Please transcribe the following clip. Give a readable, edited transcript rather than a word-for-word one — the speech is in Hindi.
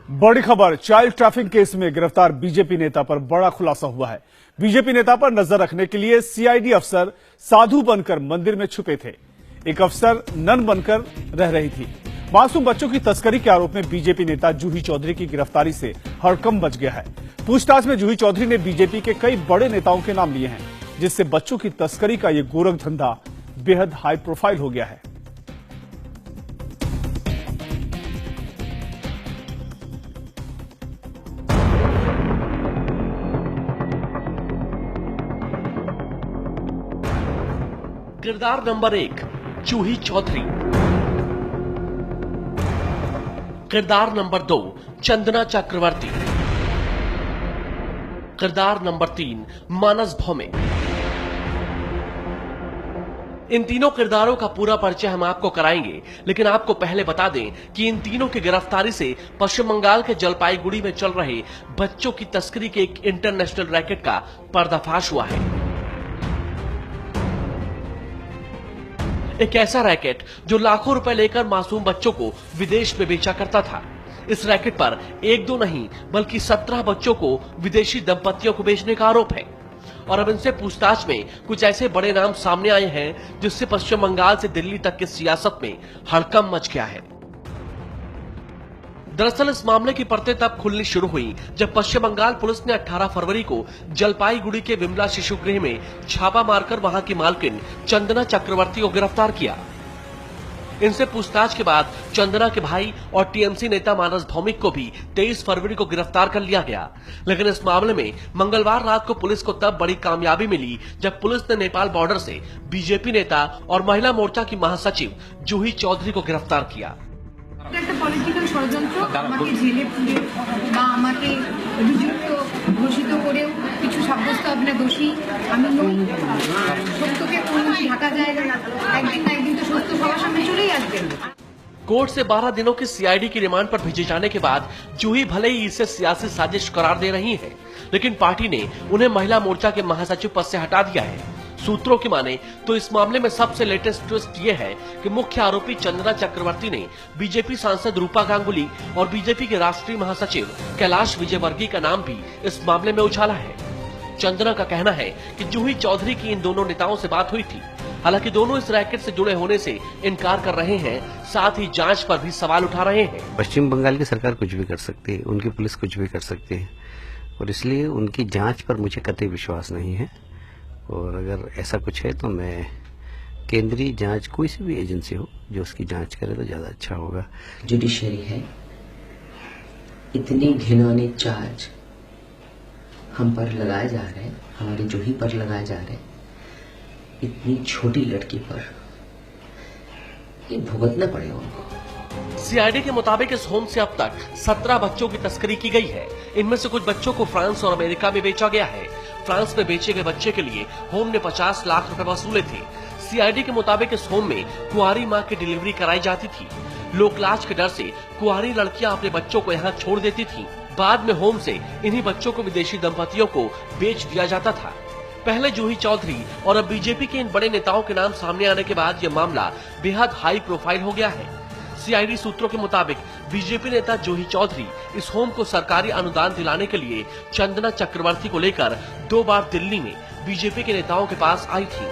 बड़ी खबर, चाइल्ड ट्रैफिकिंग केस में गिरफ्तार बीजेपी नेता पर बड़ा खुलासा हुआ है। बीजेपी नेता पर नजर रखने के लिए सीआईडी अफसर साधु बनकर मंदिर में छुपे थे। एक अफसर नन बनकर रह रही थी। मासूम बच्चों की तस्करी के आरोप में बीजेपी नेता जूही चौधरी की गिरफ्तारी से हड़कंप मच गया है। पूछताछ में जूही चौधरी ने बीजेपी के कई बड़े नेताओं के नाम लिए हैं, जिससे बच्चों की तस्करी का यह गोरख धंधा बेहद हाई प्रोफाइल हो गया है। किरदार नंबर 1 जूही चौधरी। किरदार नंबर 2 चंदना चक्रवर्ती। किरदार नंबर 3 मानस भौमिक। इन तीनों किरदारों का पूरा परिचय हम आपको कराएंगे, लेकिन आपको पहले बता दें कि इन तीनों की गिरफ्तारी से पश्चिम बंगाल के जलपाईगुड़ी में चल रहे बच्चों की तस्करी के एक इंटरनेशनल रैकेट का पर्दाफाश हुआ है। एक ऐसा रैकेट जो लाखों रुपए लेकर मासूम बच्चों को विदेश में बेचा करता था। इस रैकेट पर एक दो नहीं बल्कि 17 बच्चों को विदेशी दंपतियों को बेचने का आरोप है। और अब इनसे पूछताछ में कुछ ऐसे बड़े नाम सामने आए हैं जिससे पश्चिम बंगाल से दिल्ली तक की सियासत में हड़कंप मच गया है। दरअसल इस मामले की परतें तब खुलनी शुरू हुई जब पश्चिम बंगाल पुलिस ने 18 फरवरी को जलपाईगुड़ी के विमला शिशु गृह में छापा मारकर वहां की मालकिन चंदना चक्रवर्ती को गिरफ्तार किया। इनसे पूछताछ के बाद चंदना के भाई और टीएमसी नेता मानस भौमिक को भी 23 फरवरी को गिरफ्तार कर लिया गया। लेकिन इस मामले में मंगलवार रात को पुलिस को तब बड़ी कामयाबी मिली जब पुलिस ने नेपाल बॉर्डर से बीजेपी नेता और महिला मोर्चा की महासचिव जूही चौधरी को गिरफ्तार किया। একটা পলিটিক্যাল ষড়যন্ত্র আমাকে জেলে পুরে বা আমাকে অভিযুক্ত ঘোষিত করেও কিছু সাব্যস্ত আপনি দোষী আমি নই। সত্যকে কোনোদিন ঢাকা যায় না, একদিন না একদিন তো সত্য সবার সামনে চলেই আসবে। कोर्ट से 12 दिनों की सीआईडी की रिमांड पर भेजे जाने के बाद जूही भले ही इसे सियासी साजिश करार दे रही है, लेकिन पार्टी ने उन्हें महिला मोर्चा के महासचिव पद से हटा दिया है। सूत्रों की माने तो इस मामले में सबसे लेटेस्ट ट्विस्ट ये है कि मुख्य आरोपी चंदना चक्रवर्ती ने बीजेपी सांसद रूपा गांगुली और बीजेपी के राष्ट्रीय महासचिव कैलाश विजयवर्गीय का नाम भी इस मामले में उछाला है। चंदना का कहना है कि जूही चौधरी की इन दोनों नेताओं से बात हुई थी। हालांकि दोनों इस रैकेट से जुड़े होने से इनकार कर रहे हैं, साथ ही जांच पर भी सवाल उठा रहे हैं। पश्चिम बंगाल की सरकार कुछ भी कर सकती है, उनकी पुलिस कुछ भी कर सकती है, और इसलिए उनकी जांच पर मुझे कतई विश्वास नहीं है। और अगर ऐसा कुछ है तो मैं केंद्रीय जांच कोई सी भी एजेंसी हो जो उसकी जांच करे तो ज्यादा अच्छा होगा। जुडिशरी है, इतनी घिनौनी चार्ज हम पर लगाए जा रहे हैं, हमारी जूही पर लगाए जा रहे हैं, इतनी छोटी लड़की पर ये भुगतना पड़ेगा उनको। सीआईडी के मुताबिक इस होम से अब तक 17 बच्चों की तस्करी की गई है। इनमें से कुछ बच्चों को फ्रांस और अमेरिका में बेचा गया है। फ्रांस में बेचे गए बच्चे के लिए होम ने 50 लाख रुपए वसूले थे। सीआईडी के मुताबिक इस होम में कुंवारी मां की डिलीवरी कराई जाती थी। लोकलाज के डर से कुंवारी लड़कियां अपने बच्चों को यहाँ छोड़ देती थी। बाद में होम से इन्हीं बच्चों को विदेशी दंपतियों को बेच दिया जाता था। पहले जूही चौधरी और अब बीजेपी के इन बड़े नेताओं के नाम सामने आने के बाद यह मामला बेहद हाई प्रोफाइल हो गया है। सीआईडी सूत्रों के मुताबिक बीजेपी नेता जूही चौधरी इस होम को सरकारी अनुदान दिलाने के लिए चंदना चक्रवर्ती को लेकर 2 बार दिल्ली में बीजेपी के नेताओं के पास आई थी।